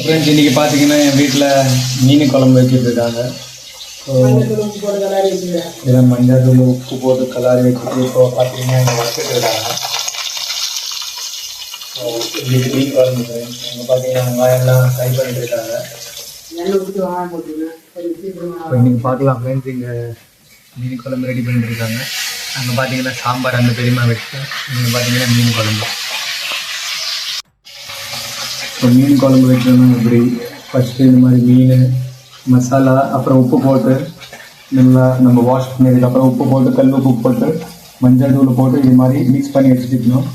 Friends இன்றைக்கி பார்த்தீங்கன்னா என் வீட்டில் மீன் குழம்பு வச்சுட்டு இருக்காங்க. ஸோ இதெல்லாம் மஞ்சள் தூள் உப்பு போட்டு கலாரி வச்சுட்டு இப்போ பார்த்தீங்கன்னா இங்கே வச்சுட்டு இருக்காங்க. ஸோ இது மீன் குழம்பு ஃப்ரெண்ட்ஸ். இங்கே பார்த்தீங்கன்னா வெங்காயம்லாம் ஃப்ரை பண்ணிட்டு இருக்காங்க. இப்போ நீங்கள் பார்க்கலாம் ஃப்ரெண்ட்ஸ், இங்கே மீன் குழம்பு ரெடி பண்ணிட்டு இருக்காங்க. அங்கே பார்த்தீங்கன்னா சாம்பார் அந்த பெரியமா வச்சு, இங்கே பார்த்தீங்கன்னா மீன் குழம்பு. இப்போ மீன் குழம்பு வைக்கணும். இப்படி ஃபஸ்ட்டு இந்த மாதிரி மீன் மசாலா அப்புறம் உப்பு போட்டு நல்லா நம்ம வாஷ் பண்ணதுக்கப்புறம் உப்பு போட்டு கல் உப்பு போட்டு மஞ்சள் தூள் போட்டு இது மாதிரி மிக்ஸ் பண்ணி வச்சுக்கணும்.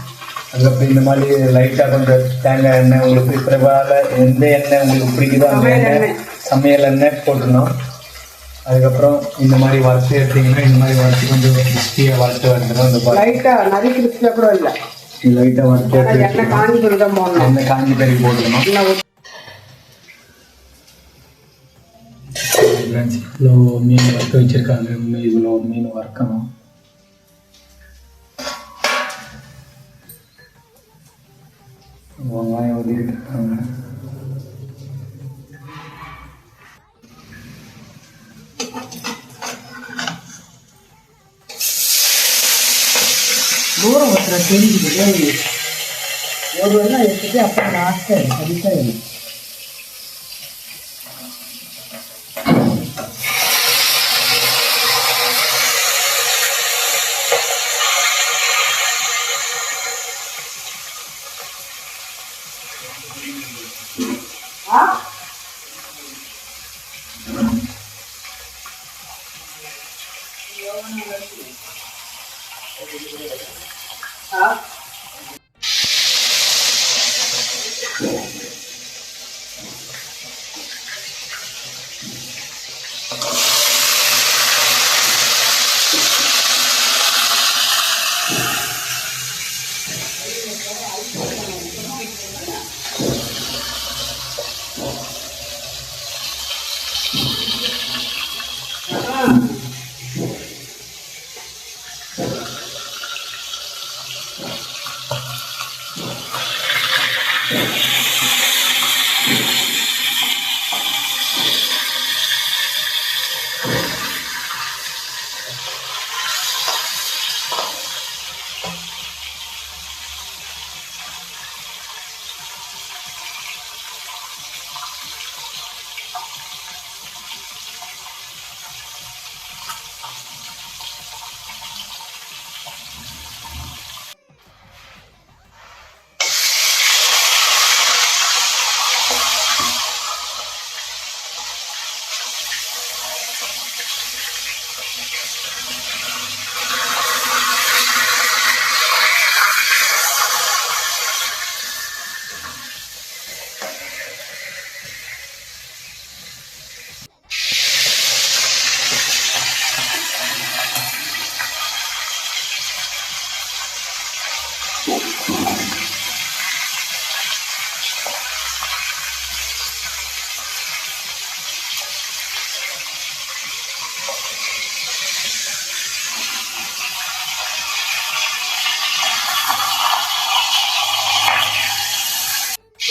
அதுக்கப்புறம் இந்த மாதிரி லைட்டாக கொஞ்சம் தேங்காய் எண்ணெய் உங்களுக்கு பிரபால எந்த எண்ணெய் உங்களுக்கு பிடிக்குதோ அந்த எண்ணெய் சமையல் எண்ணெய் போட்டுடணும். அதுக்கப்புறம் இந்த மாதிரி வறுத்து எடுத்திங்கன்னா இந்த மாதிரி வறுத்து கொஞ்சம் கிறிஸ்பியாக வறுத்து வந்துடும். இந்த லைட்டாக நிறைய கிறிஸ்பியாக கூட இல்லை, லைட்டாக வறுத்து எண்ணெய் காஞ்சி போடணும். எண்ணெய் காஞ்சி பெருகி போட்டுக்கணும். இவ்வளோ மீன் வறுத்து வச்சுருக்காங்க. இவ்வளோ மீன் வறுக்கணும். வெங்காயம் ஊற்றிட்டு இருக்காங்க. தூரம் ஒருத்தர் தெரிஞ்சுக்கிட்டு ஒரு வெள்ளம் எடுத்துட்டு அப்புறம் லாஸ்ட்டாக கடிக்காது.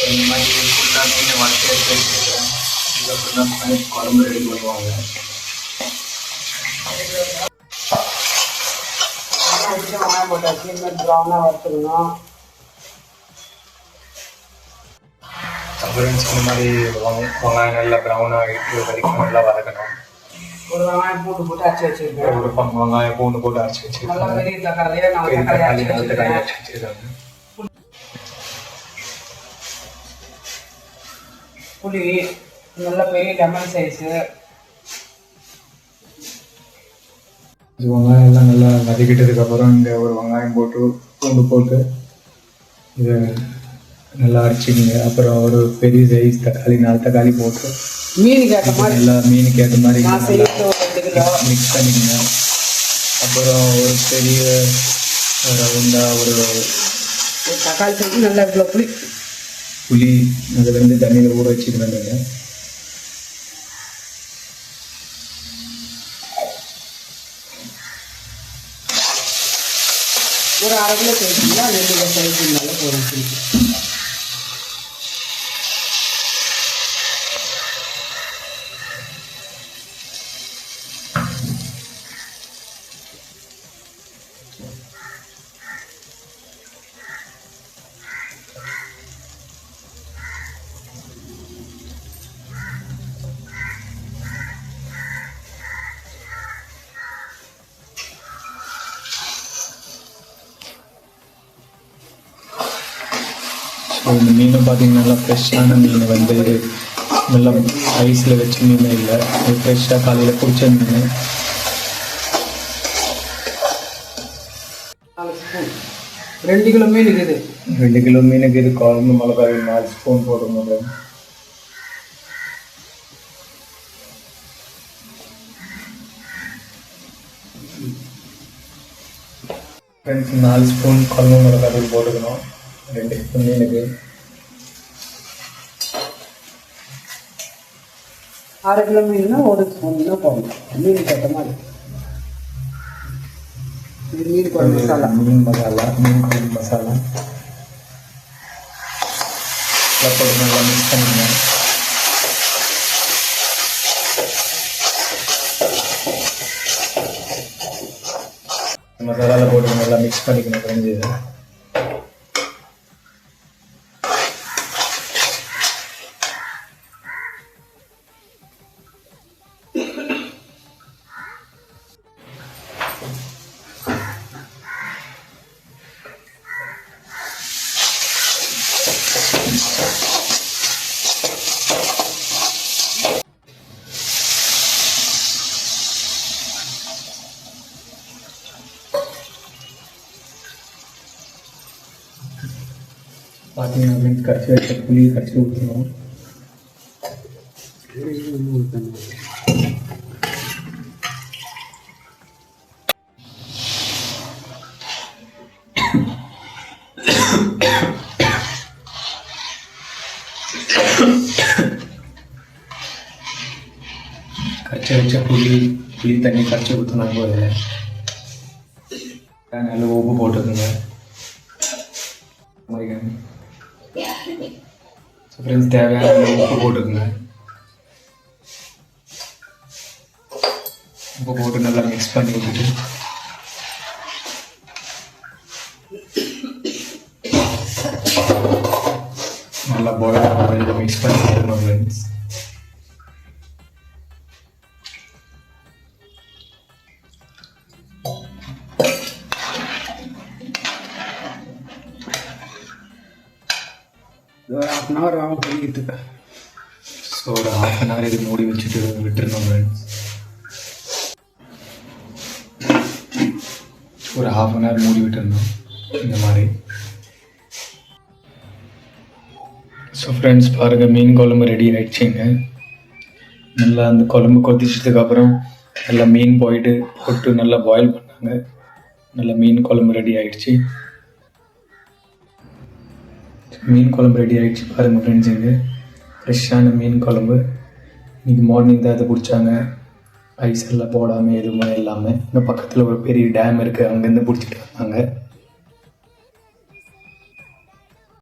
இந்த மாதிரி ஃபுல்லாக மீனை வறுத்து எடுத்து வச்சுருக்கிறேன். இதுக்கப்புறம் தான் குழம்பு ரெடி பண்ணுவாங்க. வெங்காயம் போட்டாச்சு, இந்த மாதிரி ப்ரௌனாக வறுத்துக்கணும். அப்புறம் இந்த மாதிரி வெங்காயம் நல்லா ப்ரௌனாக இருக்கிற வரைக்கும் நல்லா வதக்கணும். ஒரு வெங்காயம் பூண்டு போட்டு அரைச்சி வச்சுருக்கேன். ஒரு வெங்காயம் பூண்டு போட்டு அரைச்சி வச்சுருக்கேன். நல்லா பெரிய தக்காளியாக நான் தக்காளி அரைச்சி வச்சுருக்காங்க. புளி நல்ல பெரிய லெமன் சைஸு. வெங்காயம் எல்லாம் நல்லா வதக்கிட்டதுக்கப்புறம் இங்கே ஒரு வெங்காயம் போட்டு பூண்டு போட்டு இதை நல்லா அரைச்சிக்கிங்க. அப்புறம் ஒரு பெரிய சைஸ் தக்காளி 4 தக்காளி போட்டு மீனுக்கு ஏற்ற மாதிரி நல்லா மீனுக்கு ஏற்ற மாதிரி மிக்ஸ் பண்ணிக்கங்க. அப்புறம் ஒரு பெரிய ரவுண்டாக ஒரு தக்காளி சேர்த்து நல்லா இவ்வளோ புளி அதுலேருந்து தண்ணியில் ஊற வச்சுக்கணும். நீங்கள் ஒரு அரை கிலோ சேர்த்துங்களா 2 கிலோ சேர்த்துனால போதும். இந்த மீனும் பார்த்தீங்கன்னா நல்லா ஃப்ரெஷ்ஷான மீன் வந்து நல்லா ஐஸில் வச்ச மீன் இல்லை, அது ஃப்ரெஷ்ஷாக காலையில் பிடிச்ச மீன். 4 ஸ்பூன் 2 கிலோ மீன் இருக்குது. 2 கிலோ மீனுக்கு இது குழம்பு மிளகாய் 4 ஸ்பூன் போடும்போது ஃப்ரெண்ட்ஸ் 4 ஸ்பூன் குழம்பு மிளகாய் தூள் போட்டுக்கணும் 2 கிலோ மீனுக்கு. 6 கிலோ மீன்னா 1 ஸ்பூன் தான் போடணும், மீன் கேட்ட மாதிரி. இது மீன் குழம்பு மசாலா, மீன் மசாலா, மீன் குழம்பு மசாலா போட்டு நல்லா மிக்ஸ் பண்ணிங்க. மசாலாவில் போட்டு நல்லா மிக்ஸ் பண்ணிக்கணும் ஃப்ரெண்ட்ஸ். இது பார்த்தீங்கன்னா ஃப்ரெண்ட்ஸ் கரைச்சி வச்ச புளி கரைச்சி ஊற்றணும். கரைச்சி வச்ச புளி தண்ணி கரைச்சி ஊற்றினா போது நல்லா உப்பு போட்டுக்கோங்க. ஃப்ரெண்ட்ஸ் தேவையான உப்பு போட்டுக்கோங்க. உப்பு போட்டு நல்லா மிக்ஸ் பண்ணி விட்டுட்டு நல்லா பாயில் ஆகிற மிக்ஸ் பண்ணி விட்டுருணும் ஃப்ரெண்ட்ஸ். ஒரு 1/2 hour ஆகும் பண்ணிக்கிறதுக்கு. ஸோ ஒரு 1/2 hour இது மூடி வச்சுட்டு விட்டுருணும் ஃப்ரெண்ட்ஸ். ஒரு 1/2 hour மூடி விட்டுருந்தோம் இந்த மாதிரி. ஸோ ஃப்ரெண்ட்ஸ் பாருங்கள், மீன் குழம்பு ரெடி ஆகிடுச்சிங்க. நல்லா அந்த குழம்பு கொதிச்சதுக்கப்புறம் நல்லா மீன் போட்டு நல்லா பாயில் பண்ணாங்க. நல்லா மீன் குழம்பு ரெடி ஆகிடுச்சி. மீன் குழம்பு ரெடி ஆகிடுச்சு பாருங்கள் ஃப்ரெண்ட்ஸ். இது ஃப்ரெஷ்ஷான மீன் குழம்பு. இன்றைக்கி மார்னிங் தான் அதை பிடிச்சாங்க, ஐஸ் எல்லாம் போடாமல் எதுவுமே இல்லாமல். இங்கே பக்கத்தில் ஒரு பெரிய டேம் இருக்குது, அங்கேருந்து பிடிச்சிட்டு வந்தாங்க.